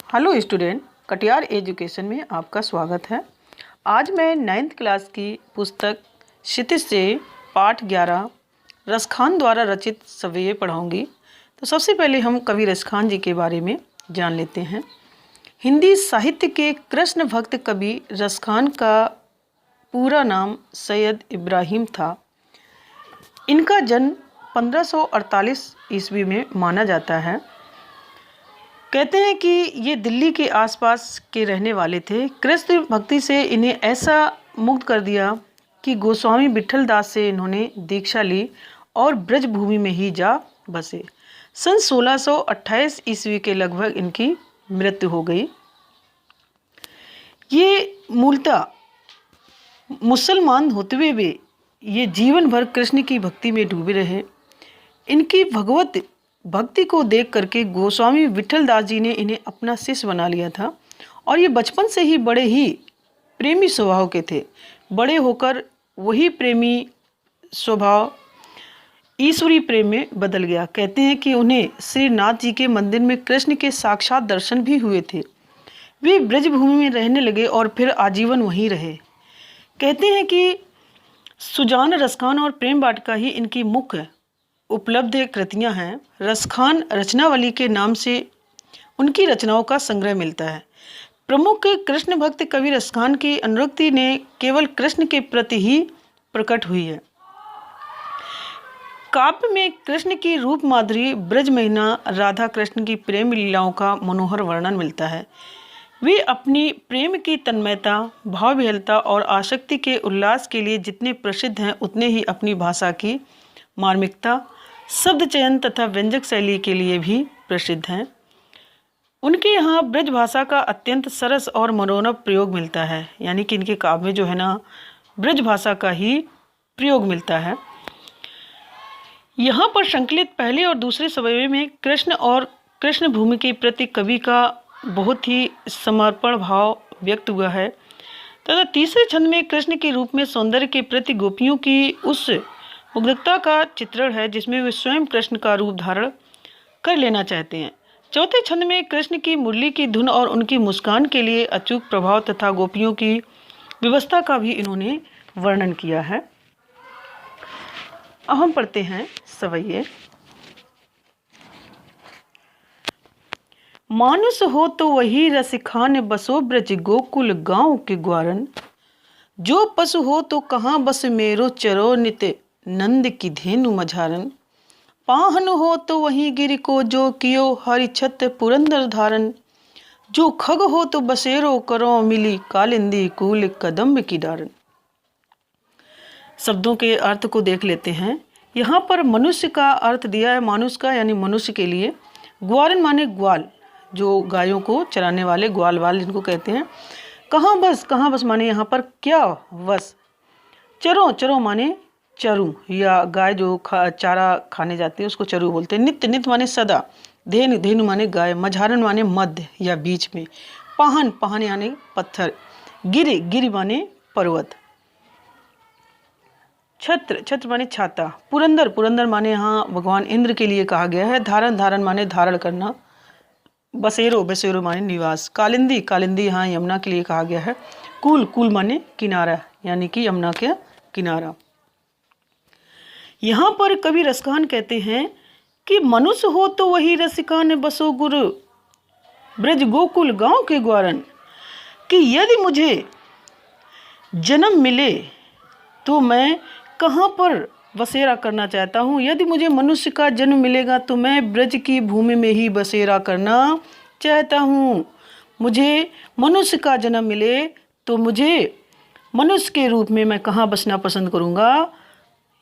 Hello student, Katiyar education में आपका स्वागत है। आज मैं 9th क्लास की पुस्तक क्षितिज से पाठ 11 रसखान द्वारा रचित सवैये पढ़ाऊंगी। तो सबसे पहले हम कवि रसखान जी के बारे में जान लेते हैं। हिंदी साहित्य के कृष्ण भक्त कवि रसखान का पूरा नाम सैयद इब्राहिम था। इनका जन्म 1548 ईस्वी में माना जाता है। कहते हैं कि ये दिल्ली के आसपास के रहने वाले थे। कृष्ण भक्ति से इन्हें ऐसा मुग्ध कर दिया कि गोस्वामी विठल दास से इन्होंने दीक्षा ली और ब्रज भूमि में ही जा बसे। सन 1628 ईस्वी के लगभग इनकी मृत्यु हो गई। ये मूलतः मुसलमान होते हुए भी ये जीवन भर कृष्ण की भक्ति में डूबे रहे। इनकी भगवत भक्ति को देख करके गोस्वामी विठल दास जी ने इन्हें अपना शिष्य बना लिया था और ये बचपन से ही बड़े ही प्रेमी स्वभाव के थे। बड़े होकर वही प्रेमी स्वभाव ईश्वरीय प्रेम में बदल गया। कहते हैं कि उन्हें श्री नाथ जी के मंदिर में कृष्ण के साक्षात दर्शन भी हुए थे। वे ब्रजभूमि में रहने लगे और फिर आजीवन वहीं रहे। कहते हैं कि सुजान, रसखान और प्रेम वाटिका ही इनकी मुख्य उपलब्ध कृतियां हैं। रसखान रचनावली के नाम से उनकी रचनाओं का संग्रह मिलता है। प्रमुख कृष्ण भक्त कवि रसखान की अनुरक्ति ने केवल कृष्ण के प्रति ही प्रकट हुई है। काव्य में कृष्ण की रूप माधुरी, ब्रज महिमा, राधा कृष्ण की प्रेम लीलाओं का मनोहर वर्णन मिलता है। वे अपनी प्रेम की तन्मयता, भाव विहलता और आसक्ति के उल्लास के लिए जितने प्रसिद्ध हैं उतने ही अपनी भाषा की मार्मिकता, शब्द चयन तथा व्यंजक शैली के लिए भी प्रसिद्ध हैं। उनके यहाँ ब्रज भाषा का अत्यंत सरस और मनोरम प्रयोग मिलता है। यानी कि इनके काव्य में जो है ना, ब्रज भाषा का ही प्रयोग मिलता है। यहाँ पर संकलित पहले और दूसरे सवैये में कृष्ण और कृष्ण भूमि के प्रति कवि का बहुत ही समर्पण भाव व्यक्त हुआ है तथा तीसरे छंद में कृष्ण के रूप में सौंदर्य के प्रति गोपियों की उस मुग्धता का चित्रण है जिसमें वे स्वयं कृष्ण का रूप धारण कर लेना चाहते हैं। चौथे छंद में कृष्ण की मुरली की धुन और उनकी मुस्कान के लिए अचूक प्रभाव तथा गोपियों की व्यवस्था का भी इन्होंने वर्णन किया है। अब हम पढ़ते हैं सवैये। मानुष हो तो वही रसिखान बसो ब्रज गोकुल गांव के ग्वारन। जो पशु हो तो कहाँ बस मेरो चरो नित नंद की धेनु मझारन। पाहन हो तो वहीं गिर को जो कियो हरि छत पुरंदर धारन। जो खग हो तो बसेरो करो मिली कालिंदी कूल कदम्ब की डारन। शब्दों के अर्थ को देख लेते हैं। यहाँ पर मनुष्य का अर्थ दिया है, मानुष का यानी मनुष्य के लिए। ग्वारन माने ग्वाल, जो गायों को चराने वाले ग्वाल वाल जिनको कहते हैं। कहाँ बस माने यहाँ पर क्या वस। चरो, चरो माने चरू या गाय जो चारा खाने जाती है उसको चरू बोलते हैं। नित्य, नित्य माने सदा। धेनु, धेनु माने गाय। मझारन माने मध्य या बीच में। पाहन, पाहन यानी पत्थर। गिरि, गिरि माने पर्वत। छत्र, छत्र माने छाता। पुरंदर, पुरंदर माने यहाँ भगवान इंद्र के लिए कहा गया है। धारण, धारण माने धारण करना। बसेरो, बसेरो माने निवास। कालिंदी, कालिंदी यहाँ यमुना के लिए कहा गया है। कूल, कूल माने किनारा यानी कि यमुना के किनारा। यहाँ पर कवि रसखान कहते हैं कि मनुष्य हो तो वही रसिकान बसो गुरु ब्रज गोकुल गांव के ग्वारन। कि यदि मुझे जन्म मिले तो मैं कहाँ पर बसेरा करना चाहता हूँ। यदि मुझे मनुष्य का जन्म मिलेगा तो मैं ब्रज की भूमि में ही बसेरा करना चाहता हूँ। मुझे मनुष्य का जन्म मिले तो मुझे मनुष्य के रूप में मैं कहाँ बसना पसंद करूँगा,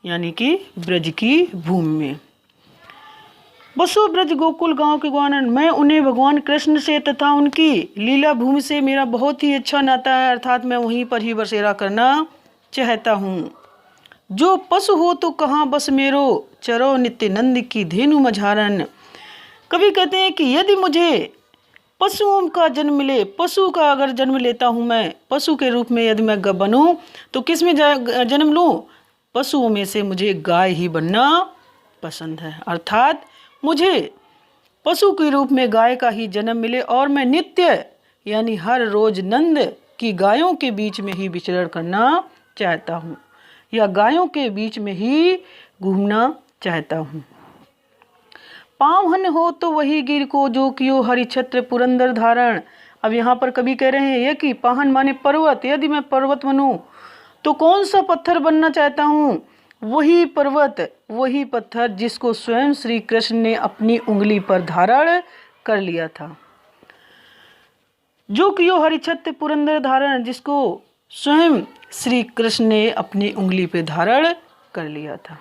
यानी कि ब्रज की भूमि में। बसो ब्रज गोकुल गांव के ग्वारन। मैं उन्हें भगवान कृष्ण से तथा उनकी लीला भूमि से मेरा बहुत ही अच्छा नाता है, अर्थात मैं वहीं पर ही बसेरा करना चाहता हूँ। जो पशु हो तो कहाँ बस मेरो चरो नित्य नंद की धेनु मझारन। कवि कहते हैं कि यदि मुझे पशुओं का जन्म मिले, पशु का अगर जन्म लेता हूँ मैं, पशु के रूप में यदि मैं बनूं तो किस में जन्म लूँ। पशुओं में से मुझे गाय ही बनना पसंद है, अर्थात मुझे पशु के रूप में गाय का ही जन्म मिले और मैं नित्य यानी हर रोज नंद की गायों के बीच में ही विचरण करना चाहता हूँ या गायों के बीच में ही घूमना चाहता हूँ। पावहन हो तो वही गिर को जो कियो हरि छत्र पुरंदर धारण। अब यहाँ पर कवि कह रहे हैं ये कि पाहन माने पर्वत, यदि मैं पर्वत बनूं तो कौन सा पत्थर बनना चाहता हूँ? वही पर्वत, वही पत्थर जिसको स्वयं श्री कृष्ण ने अपनी उंगली पर धारण कर लिया था। जो कियो हरि छत्र पुरंदर धारण, जिसको स्वयं श्री कृष्ण ने अपनी उंगली पे धारण कर लिया था।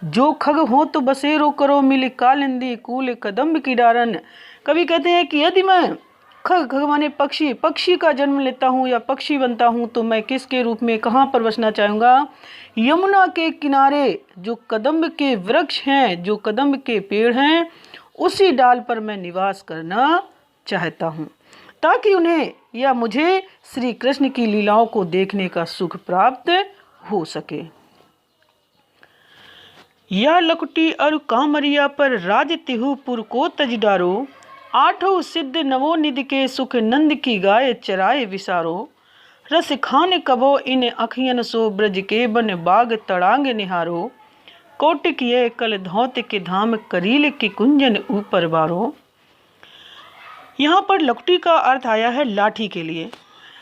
जो खग हो तो बसेरो करो मिल कालिंदी कूल कदम्ब की डारन। कवि कहते हैं कि यदि मैं खग माने पक्षी, पक्षी का जन्म लेता हूँ या पक्षी बनता हूँ तो मैं किसके रूप में कहाँ पर बसना चाहूँगा? यमुना के किनारे जो कदम्ब के वृक्ष हैं, जो कदम्ब के पेड़ हैं, उसी डाल पर मैं निवास करना चाहता हूँ ताकि उन्हें या मुझे श्री कृष्ण की लीलाओं को देखने का सुख प्राप्त हो सके। या लकुटी और कामरिया पर राज तिहुपुर को तज डारो, आठों सिद्ध नवो निधि के सुख नंद की गाय चराए विसारो। रस खान कबो इन अखियन सो ब्रज के बन बाग तड़ांग निहारो। कोटिक ये कल धौत के धाम करील के कुंजन ऊपर बारो। यहाँ पर लकुटी का अर्थ आया है लाठी के लिए।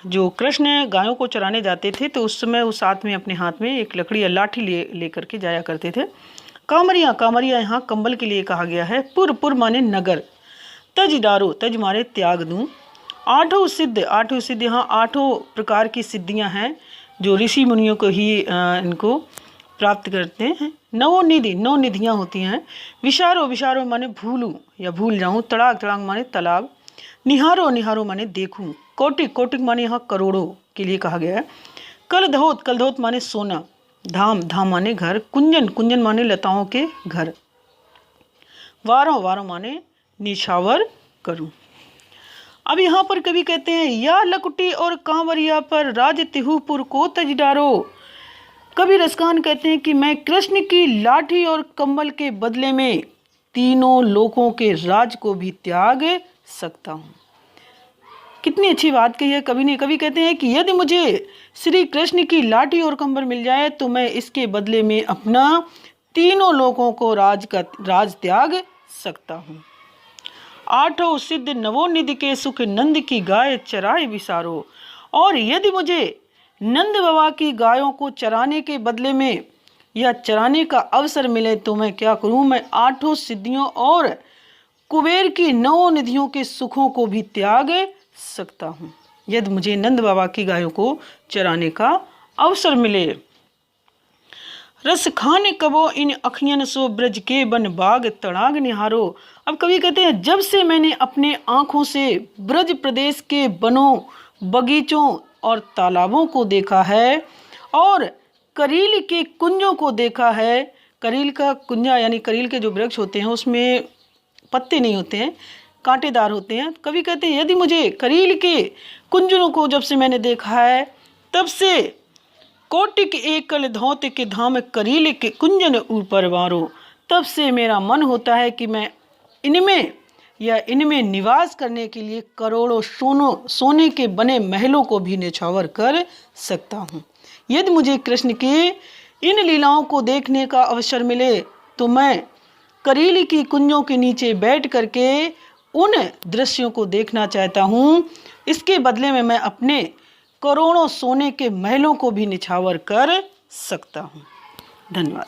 जो कृष्ण गायों को चराने जाते थे तो उस समय उस साथ में अपने हाथ में एक लकड़ी या लाठी लेकर के जाया करते थे। कामरिया, कामरिया यहाँ कंबल के लिए कहा गया है। पुर माने नगर। तज डारो, तज माने त्याग दूं। आठों सिद्ध, आठों सिद्ध यहाँ आठों प्रकार की सिद्धियाँ हैं जो ऋषि मुनियों को ही इनको प्राप्त करते हैं। नवो निधि, नौ निधियाँ होती हैं। विशारो, विशारो माने भूलूं या भूल जाऊं। तड़ाग, तड़ाग माने तालाब। निहारो, निहारो माने देखूं। कोटिक, कोटिक माने यहाँ करोड़ों के लिए कहा गया है। कलधौत, कलधौत माने सोना। धाम, धाम माने घर। कुंजन, कुंजन माने लताओं के घर। वारों, वारों माने निछावर करूं। अब यहाँ पर कवि कहते हैं या लकुटी और कांवरिया पर राज तिहुपुर को तज डारो। कवि रसकान कहते हैं कि मैं कृष्ण की लाठी और कंबल के बदले में तीनों लोकों के राज को भी त्याग सकता हूँ। कितनी अच्छी बात कही है कवि ने। कवि कहते हैं कि यदि मुझे श्री कृष्ण की लाठी और कंबल मिल जाए तो मैं इसके बदले में अपना तीनों लोगों को राज त्याग सकता हूँ। आठों सिद्ध नवोनिधि के सुख नंद की गाय चराए विसारो। और यदि मुझे नंद बाबा की गायों को चराने के बदले में या चराने का अवसर मिले तो मैं क्या करूं? मैं आठों सिद्धियों और कुबेर की नौ निधियों के सुखों को भी त्याग सकता हूं यदि मुझे नंद बाबा की गायों को चराने का अवसर मिले। रस खाने कबो इन अखियन सो ब्रज के बन बाग तड़ाग निहारो। अब कवि कहते हैं जब से मैंने अपने आँखों से ब्रज प्रदेश के बनों, बगीचों और तालाबों को देखा है और करील के कुंजों को देखा है। करील का कुंजा यानी करील के जो वृक्ष होते हैं उसमें पत्ते नहीं होते हैं, कांटेदार होते हैं। कवि कहते हैं यदि मुझे करील के कुंजों को जब से मैंने देखा है तब से कोटिक एकल धौत के धाम करील के कुंजन ऊपर वारो, तब से मेरा मन होता है कि मैं इनमें निवास करने के लिए करोड़ों सोने के बने महलों को भी निछावर कर सकता हूँ। यदि मुझे कृष्ण के इन लीलाओं को देखने का अवसर मिले तो मैं करील की कुंजों के नीचे बैठ करके उन दृश्यों को देखना चाहता हूँ। इसके बदले में मैं अपने करोड़ों सोने के महलों को भी निछावर कर सकता हूँ। धन्यवाद।